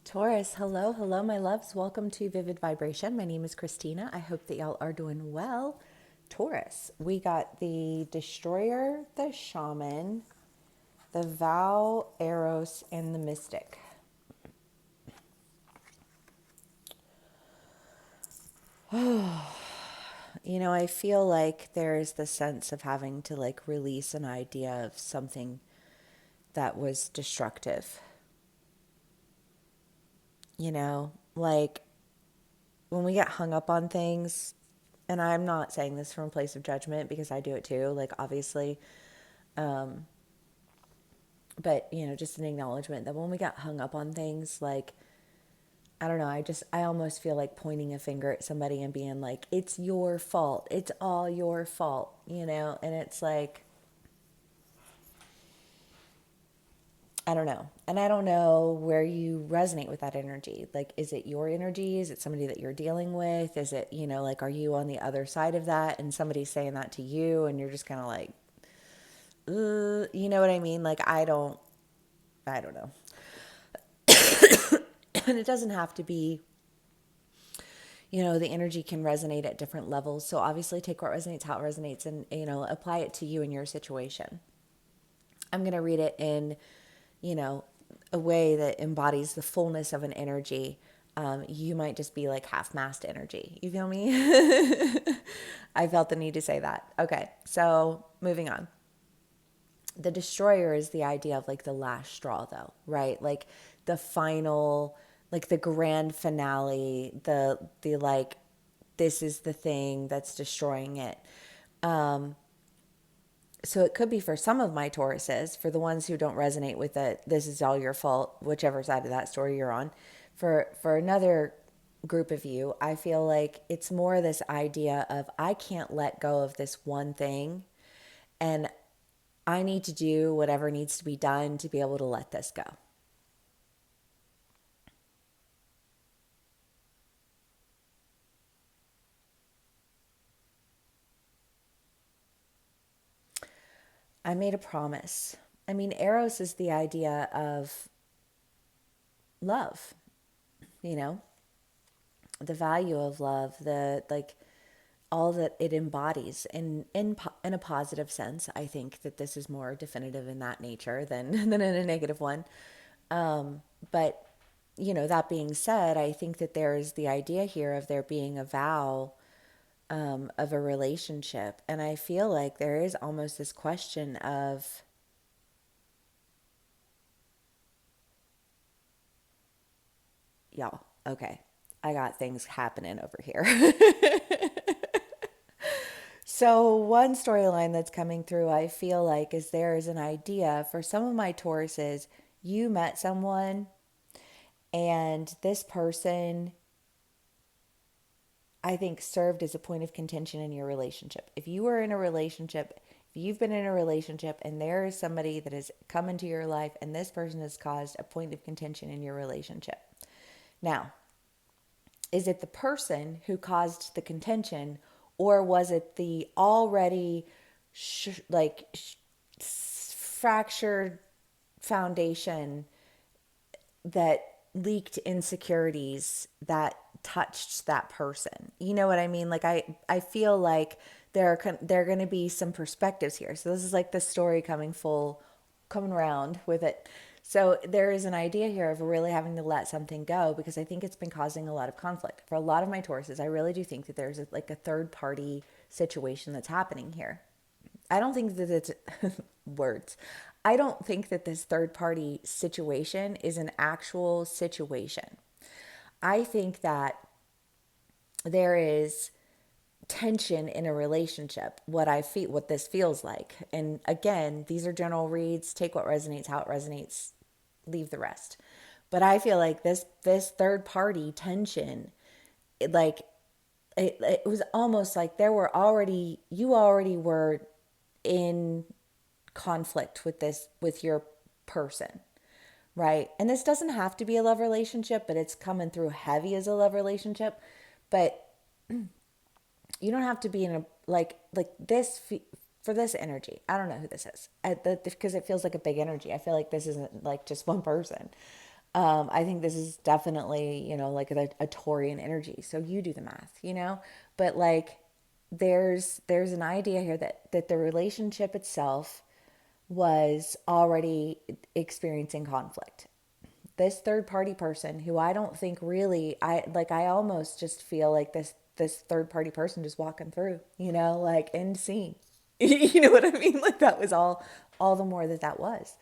Taurus, hello, hello, my loves. Welcome to Vivid Vibration. My name is Christina. I hope that y'all are doing well. Taurus, we got the Destroyer, the Shaman, the Vow, Eros, and the Mystic. I feel like there's the sense of having to release an idea of something that was destructive. Like when we get hung up on things, and I'm not saying this from a place of judgment because I do it too, like obviously, but just an acknowledgement that when we get hung up on things, like, I don't know, I almost feel like pointing a finger at somebody and being like, it's your fault. It's all your fault, and it's like, I don't know. And I don't know where you resonate with that energy. Like, is it your energy? Is it somebody that you're dealing with? Is it, like, are you on the other side of that and somebody's saying that to you and you're just kind of like, you know what I mean? Like, I don't know. And it doesn't have to be, the energy can resonate at different levels. So obviously take what resonates, how it resonates, and, apply it to you in your situation. I'm going to read it in, you know, a way that embodies the fullness of an energy. You might just be like half-mast energy. You feel me? I felt the need to say that. Okay, so moving on. The destroyer is the idea of like the last straw, though, right? Like the final, like the grand finale, the like, this is the thing that's destroying it. So it could be for some of my Tauruses, for the ones who don't resonate with it, this is all your fault, whichever side of that story you're on. For another group of you, I feel like it's more this idea of I can't let go of this one thing and I need to do whatever needs to be done to be able to let this go. I made a promise. I mean, Eros is the idea of love, you know, the value of love, the like all that it embodies in a positive sense. I think that this is more definitive in that nature than than in a negative one. But that being said, I think that there is the idea here of there being a vow of a relationship, and I feel like there is almost this question of, y'all, okay, I got things happening over here. So, one storyline that's coming through, I feel like, is there is an idea for some of my Tauruses. You met someone, and this person, I think, served as a point of contention in your relationship. If you were in a relationship, if you've been in a relationship and there is somebody that has come into your life and this person has caused a point of contention in your relationship. Now, is it the person who caused the contention, or was it the already fractured foundation that leaked insecurities that touched that person? You know what I mean? Like I feel like there are going to be some perspectives here. So this is like the story coming around with it. So there is an idea here of really having to let something go, because I think it's been causing a lot of conflict for a lot of my Tauruses. I really do think that there's like a third party situation that's happening here. I don't think that it's words. I don't think that this third party situation is an actual situation. I think that there is tension in a relationship, what this feels like. And again, these are general reads. Take what resonates, how it resonates, leave the rest. But I feel like this third party tension, it, like it was almost like you already were in conflict with your person, right? And this doesn't have to be a love relationship, but it's coming through heavy as a love relationship. But you don't have to be in a like this for this energy. I don't know who this is because it feels like a big energy. I feel like this isn't like just one person. I think this is definitely, like a Taurian energy. So you do the math. But like there's an idea here that the relationship itself was already experiencing conflict. This third party person who I don't think really, I almost just feel like this third party person just walking through, like end scene. You know what I mean? Like that was all the more that was.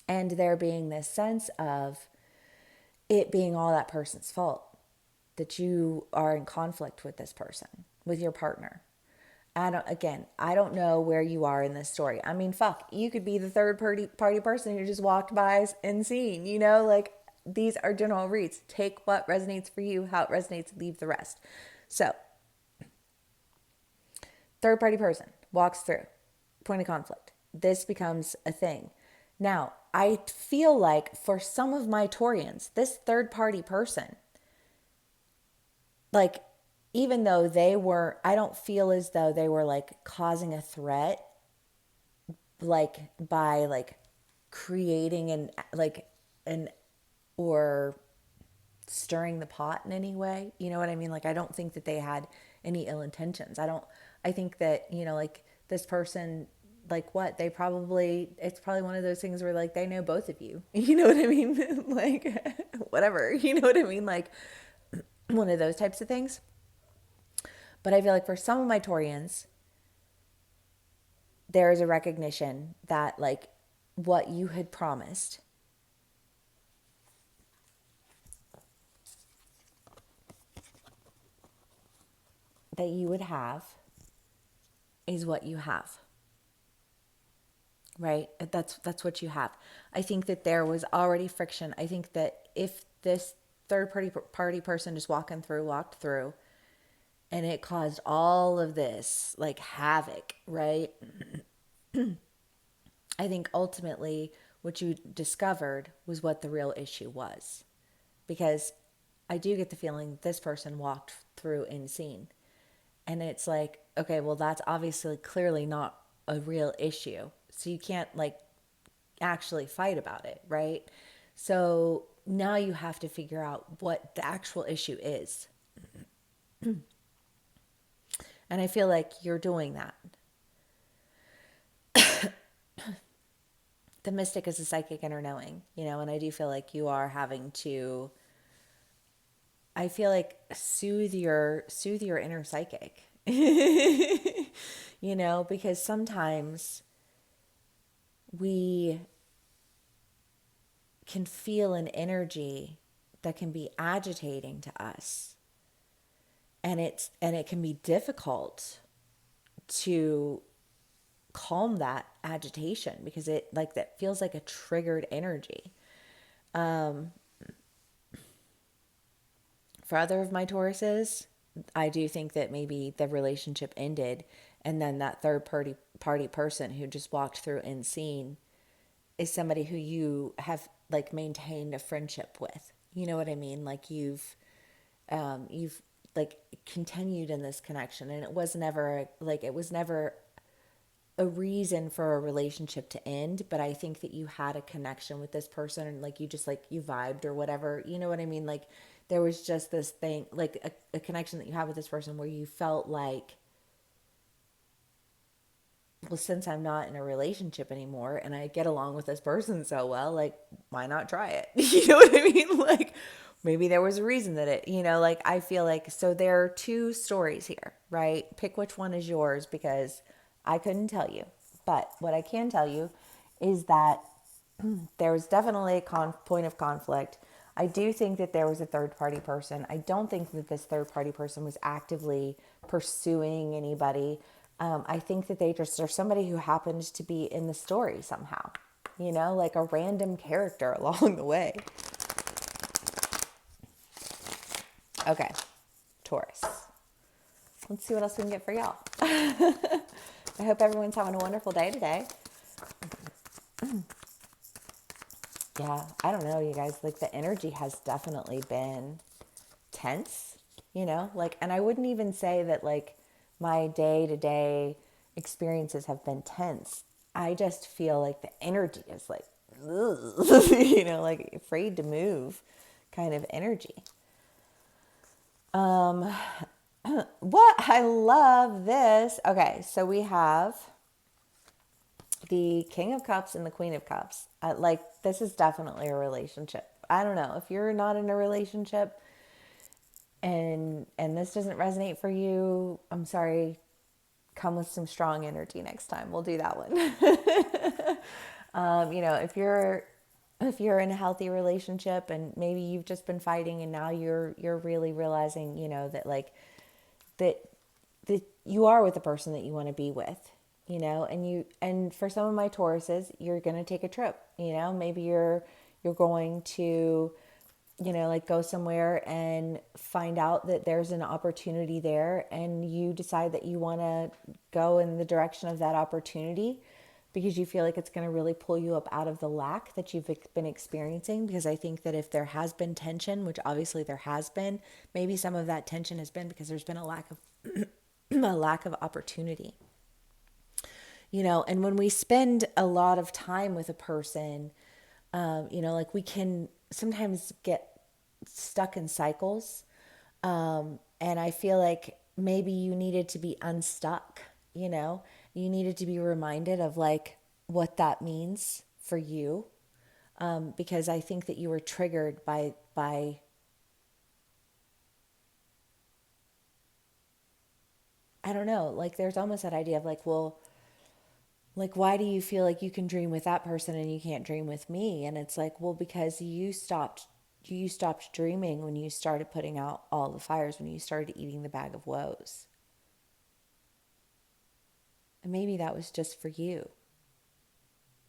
And there being this sense of it being all that person's fault, that you are in conflict with this person, with your partner. I don't know where you are in this story. I mean, fuck, you could be the third party person who just walked by and seen, like these are general reads. Take what resonates for you, how it resonates, leave the rest. So, third party person walks through, point of conflict. This becomes a thing. Now, I feel like for some of my Taurians, this third party person, like, even though I don't feel as though they were like causing a threat, like by like creating an or stirring the pot in any way. You know what I mean? Like, I don't think that they had any ill intentions. I think that, like this person, like what it's probably one of those things where like they know both of you. You know what I mean? Like, whatever. You know what I mean? Like, one of those types of things. But I feel like for some of my Taurians, there is a recognition that like what you had promised that you would have is what you have. Right? That's what you have. I think that there was already friction. I think that if this third party person just walked through and it caused all of this like havoc, right? I think ultimately what you discovered was what the real issue was. Because I do get the feeling this person walked through unseen. And it's like, okay, well, that's obviously clearly not a real issue. So you can't like actually fight about it, right? So now you have to figure out what the actual issue is. And I feel like you're doing that. The mystic is a psychic inner knowing, and I do feel like you are having to, I feel like soothe your inner psychic. Because sometimes we can feel an energy that can be agitating to us. And it can be difficult to calm that agitation because it like that feels like a triggered energy. For other of my Tauruses, I do think that maybe the relationship ended and then that third party person who just walked through unseen is somebody who you have like maintained a friendship with. You know what I mean? Like you've like continued in this connection, and it was never a reason for a relationship to end, but I think that you had a connection with this person and like you just like you vibed or whatever. You know what I mean? Like there was just this thing, like a connection that you have with this person where you felt like, well, since I'm not in a relationship anymore and I get along with this person so well, like, why not try it? You know what I mean? Like, maybe there was a reason that like, I feel like, so there are two stories here, right? Pick which one is yours because I couldn't tell you. But what I can tell you is that there was definitely a point of conflict. I do think that there was a third party person. I don't think that this third party person was actively pursuing anybody. I think that they just are somebody who happened to be in the story somehow, like a random character along the way. Okay, Taurus. Let's see what else we can get for y'all. I hope everyone's having a wonderful day today. Yeah, I don't know, you guys. Like, the energy has definitely been tense, like, and I wouldn't even say that like my day to day experiences have been tense. I just feel like the energy is like, you know, like afraid to move kind of energy. Um, what? I love this. Okay, so we have the King of Cups and the Queen of Cups. Like, this is definitely a relationship. I don't know if you're not in a relationship and this doesn't resonate for you. I'm sorry. Come with some strong energy next time. We'll do that one. You know, if you're in a healthy relationship and maybe you've just been fighting and now you're really realizing, you know, that like that that you are with the person that you want to be with, you know, and for some of my Tauruses, you're going to take a trip, you know, maybe you're going to, you know, like go somewhere and find out that there's an opportunity there and you decide that you want to go in the direction of that opportunity because you feel like it's going to really pull you up out of the lack that you've been experiencing. Because I think that if there has been tension, which obviously there has been, maybe some of that tension has been because there's been a lack of a lack of opportunity. You know, and when we spend a lot of time with a person, you know, like we can sometimes get stuck in cycles. And I feel like maybe you needed to be unstuck, you know, you needed to be reminded of like what that means for you. Because I think that you were triggered by, I don't know, like there's almost that idea of like, well, like, why do you feel like you can dream with that person and you can't dream with me? And it's like, well, because you stopped dreaming when you started putting out all the fires, when you started eating the bag of woes. And maybe that was just for you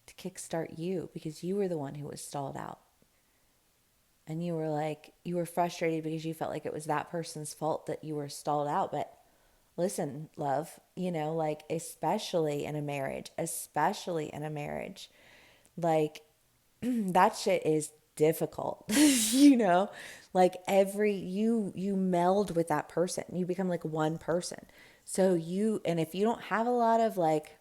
to kickstart you because you were the one who was stalled out. And you were like, you were frustrated because you felt like it was that person's fault that you were stalled out. But listen, love, you know, like, especially in a marriage, like, that shit is difficult, you know, like you meld with that person, you become like one person. So and if you don't have a lot of like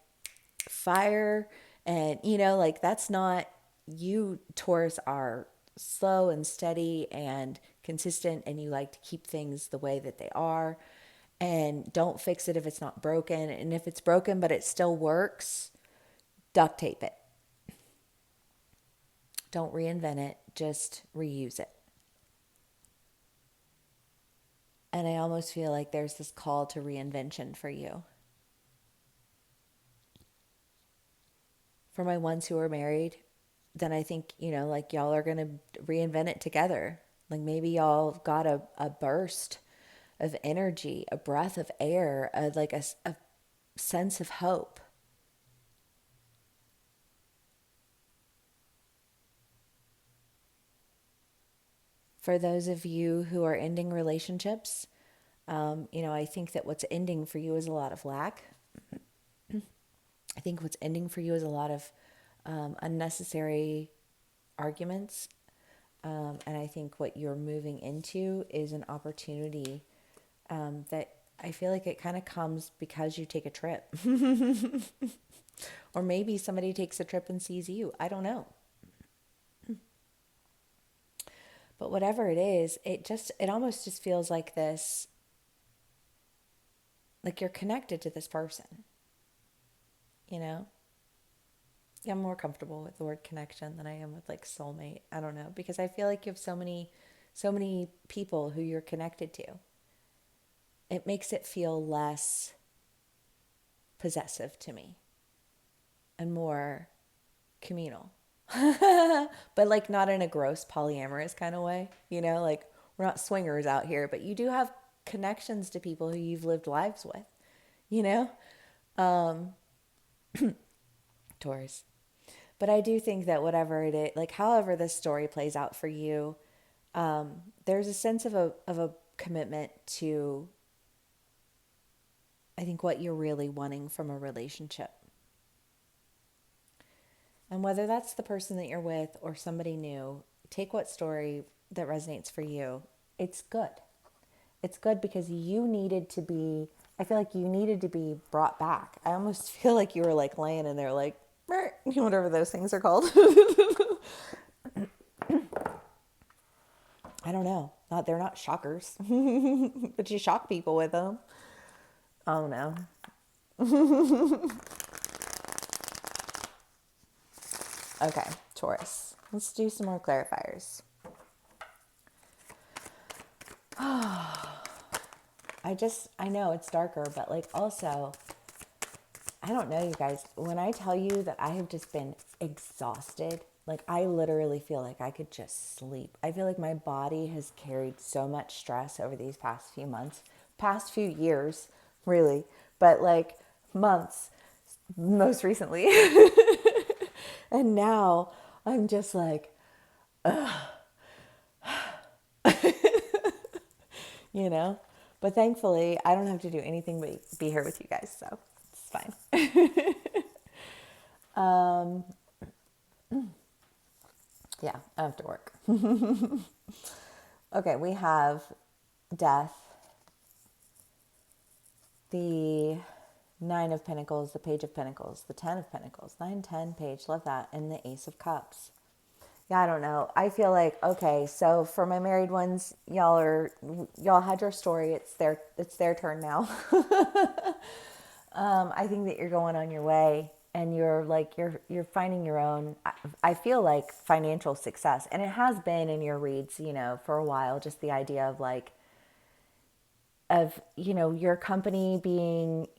fire and, you know, like that's not you. Taurus are slow and steady and consistent and you like to keep things the way that they are and don't fix it if it's not broken. And if it's broken but it still works, duct tape it. Don't reinvent it, just reuse it. And I almost feel like there's this call to reinvention for you. For my ones who are married, then I think, you know, like y'all are going to reinvent it together. Like maybe y'all got a burst of energy, a breath of air, a sense of hope. For those of you who are ending relationships, you know, I think that what's ending for you is a lot of lack. I think what's ending for you is a lot of unnecessary arguments. And I think what you're moving into is an opportunity that I feel like it kind of comes because you take a trip. Or maybe somebody takes a trip and sees you. I don't know. But whatever it is, it almost just feels like this, like you're connected to this person, you know? Yeah, I'm more comfortable with the word connection than I am with like soulmate. I don't know, because I feel like you have so many people who you're connected to. It makes it feel less possessive to me and more communal. But like not in a gross polyamorous kind of way, you know, like we're not swingers out here, but you do have connections to people who you've lived lives with, you know? Taurus. But I do think that whatever it is, like however this story plays out for you, there's a sense of a commitment to, I think, what you're really wanting from a relationship. And whether that's the person that you're with or somebody new, take what story that resonates for you. It's good. It's good because you needed to be, I feel like you needed to be brought back. I almost feel like you were like laying in there like, whatever those things are called. I don't know. They're not shockers, but you shock people with them. Oh no. Okay, Taurus. Let's do some more clarifiers. I know it's darker, but like also, I don't know, you guys. When I tell you that I have just been exhausted, like I literally feel like I could just sleep. I feel like my body has carried so much stress over these past few months, past few years, really, but like months, most recently. And now I'm just like, you know? But thankfully, I don't have to do anything but be here with you guys, so it's fine. Yeah, I have to work. Okay, we have death, the Nine of Pentacles, the Page of Pentacles, the Ten of Pentacles, 9, 10, Page, love that, and the Ace of Cups. Yeah, I don't know. I feel like, okay, so for my married ones, y'all had your story. It's their turn now. I think that you're going on your way and you're finding your own, I feel like financial success. And it has been in your reads, for a while, just the idea of your company being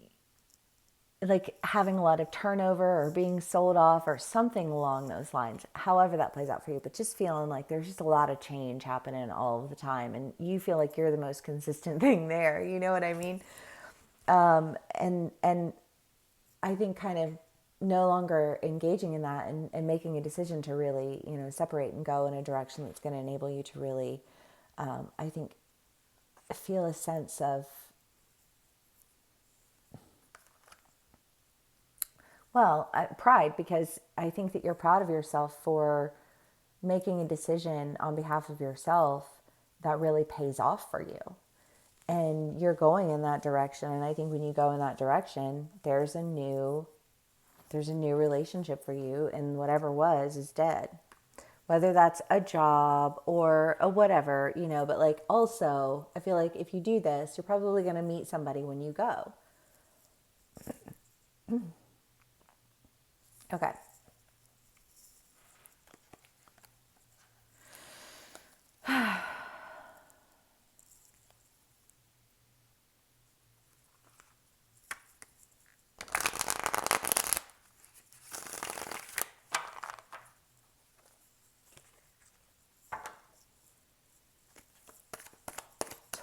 like having a lot of turnover or being sold off or something along those lines, however that plays out for you, but just feeling like there's just a lot of change happening all of the time and you feel like you're the most consistent thing there, you know what I mean? And I think kind of no longer engaging in that and making a decision to really, separate and go in a direction that's going to enable you to really, I think, feel a sense of, pride, because I think that you're proud of yourself for making a decision on behalf of yourself that really pays off for you. And you're going in that direction. And I think when you go in that direction, there's a new relationship for you, and whatever was is dead. Whether that's a job or a whatever, but like also, I feel like if you do this, you're probably going to meet somebody when you go. Okay.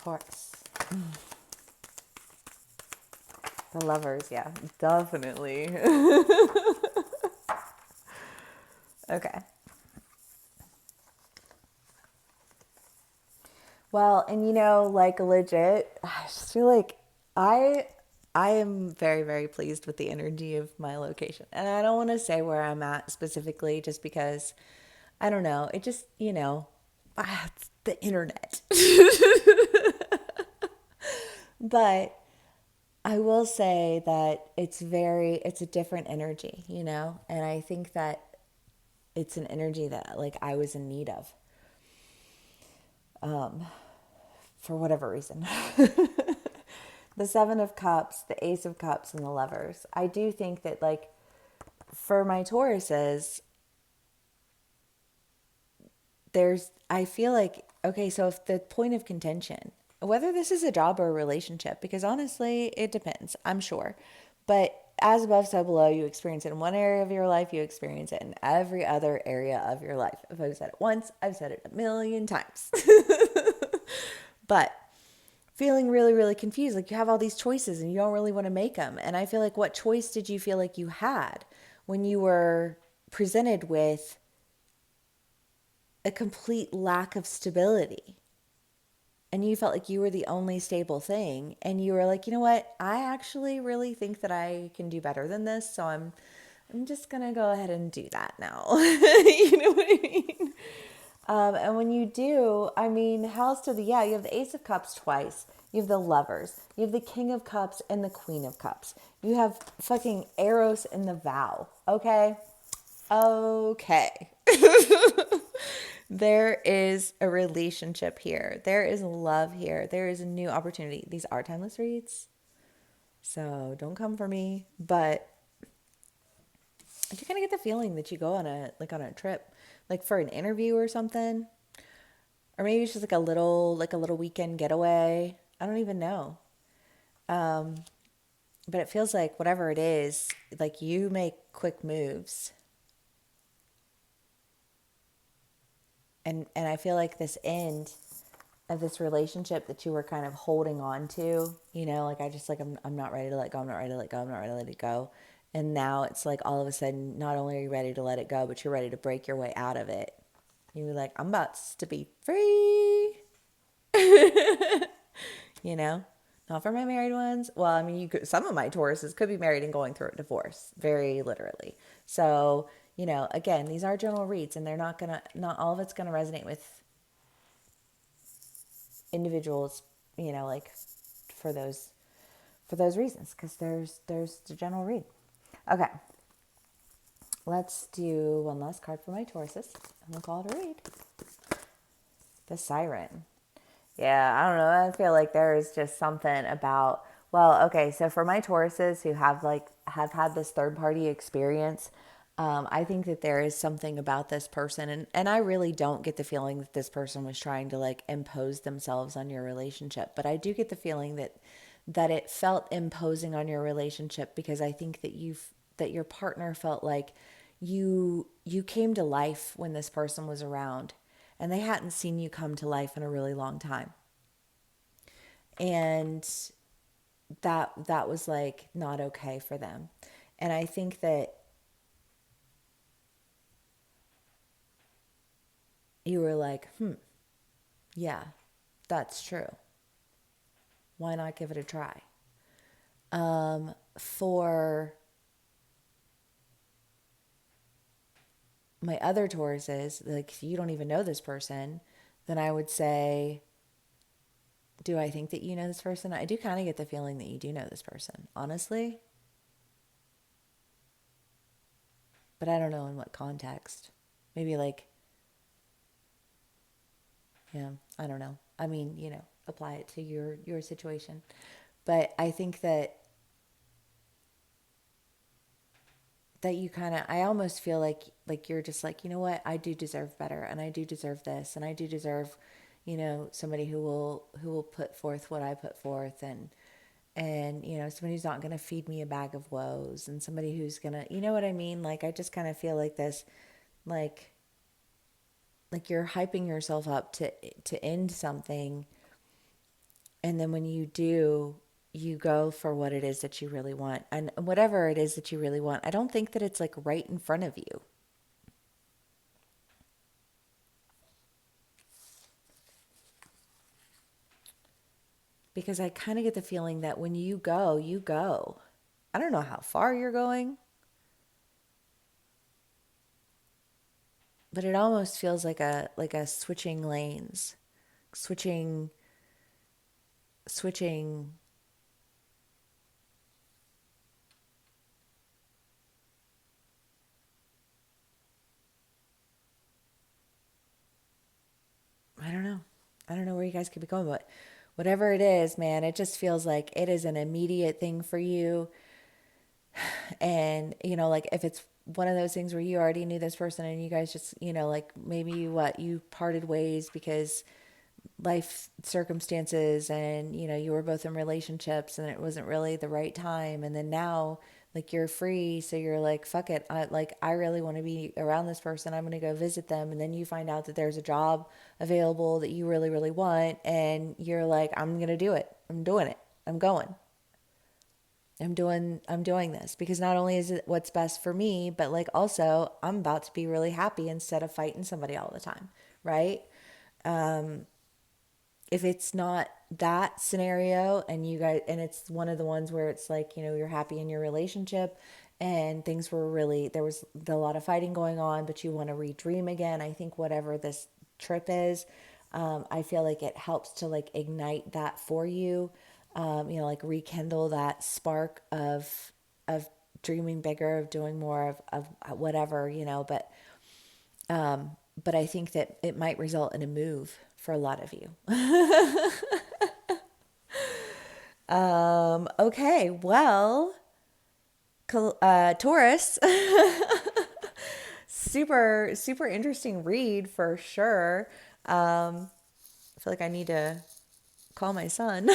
Taurus. The Lovers, yeah, definitely. Okay. Well, and like legit, I just feel like I I am very, very pleased with the energy of my location. And I don't want to say where I'm at specifically just because I don't know. It just, it's the internet. But I will say that it's a different energy, and I think that it's an energy that like I was in need of, for whatever reason. The Seven of Cups, the Ace of Cups, and the Lovers. I do think that like for my Tauruses, I feel like, okay, so if the point of contention, whether this is a job or a relationship, because honestly, it depends, I'm sure. But as above, so below, you experience it in one area of your life, you experience it in every other area of your life. If I've said it once, I've said it a million times. But feeling really, really confused, like you have all these choices and you don't really want to make them. And I feel like, what choice did you feel like you had when you were presented with a complete lack of stability and you felt like you were the only stable thing, and you were like, you know what, I actually really think that I can do better than this, so I'm just gonna go ahead and do that now. You know what I mean? And when you do, I mean, how's to the, yeah, you have the Ace of Cups twice, you have the Lovers, you have the King of Cups and the Queen of Cups, you have fucking Eros and the Vow, okay? Okay. There is a relationship here. There is love here. There is a new opportunity. These are timeless reads, so don't come for me. But I do kind of get the feeling that you go on a on a trip, like for an interview or something, or maybe it's just like a little weekend getaway. I don't even know. But it feels like whatever it is, like you make quick moves, and I feel like this end of this relationship that you were kind of holding on to, like I just like I'm not ready to let go, I'm not ready to let go, I'm not ready to let it go. And now it's like all of a sudden, not only are you ready to let it go, but you're ready to break your way out of it. You're like, I'm about to be free, you know? Not for my married ones. Well, I mean, some of my Tauruses could be married and going through a divorce, very literally. So, again, these are general reads, and not all of it's gonna resonate with individuals, like for those reasons, because there's the general read. Okay, let's do one last card for my Tauruses, and we'll call it a read. The Siren. Yeah, I don't know. I feel like there is just something about, well, okay, so for my Tauruses who have had this third party experience, I think that there is something about this person, and I really don't get the feeling that this person was trying to like impose themselves on your relationship, but I do get the feeling that it felt imposing on your relationship, because I think that your partner felt like you came to life when this person was around, and they hadn't seen you come to life in a really long time. And that was like not okay for them. And I think that you were like, yeah, that's true. Why not give it a try? For my other Tauruses, like if you don't even know this person, then I would say, do I think that you know this person? I do kind of get the feeling that you do know this person, honestly, but I don't know in what context. Maybe like, yeah, I don't know. I mean, apply it to your situation. But I think that you kind of, I almost feel like you're just like, you know what, I do deserve better, and I do deserve this, and I do deserve, somebody who will put forth what I put forth, and somebody who's not going to feed me a bag of woes, and somebody who's going to, you know what I mean? Like I just kind of feel like this, like you're hyping yourself up to end something, and then when you do, you go for what it is that you really want. And whatever it is that you really want, I don't think that it's like right in front of you. Because I kind of get the feeling that when you go, you go. I don't know how far you're going, but it almost feels like a switching lanes, switching switching I don't know. I don't know where you guys could be going, but whatever it is, man, it just feels like it is an immediate thing for you. And, like if it's one of those things where you already knew this person and you guys just, like maybe you parted ways because life circumstances, and you were both in relationships and it wasn't really the right time, and then now like you're free, so you're like, fuck it, I really want to be around this person, I'm going to go visit them, and then you find out that there's a job available that you really really want, and you're like, I'm going to do it, I'm doing it, I'm going, I'm doing this because not only is it what's best for me, but like also I'm about to be really happy instead of fighting somebody all the time, right? If it's not that scenario, and you guys, and it's one of the ones where it's like, you're happy in your relationship and things were really, there was a lot of fighting going on, but you want to redream again, I think whatever this trip is, I feel like it helps to like ignite that for you, like rekindle that spark of dreaming bigger, of doing more of whatever, but I think that it might result in a move for a lot of you. Okay, well, Taurus, super, super interesting read for sure. I feel like I need to call my son.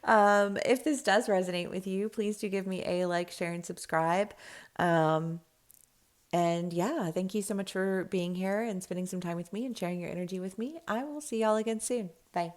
If this does resonate with you, please do give me a like, share, and subscribe. And yeah, thank you so much for being here and spending some time with me and sharing your energy with me. I will see y'all again soon. Bye.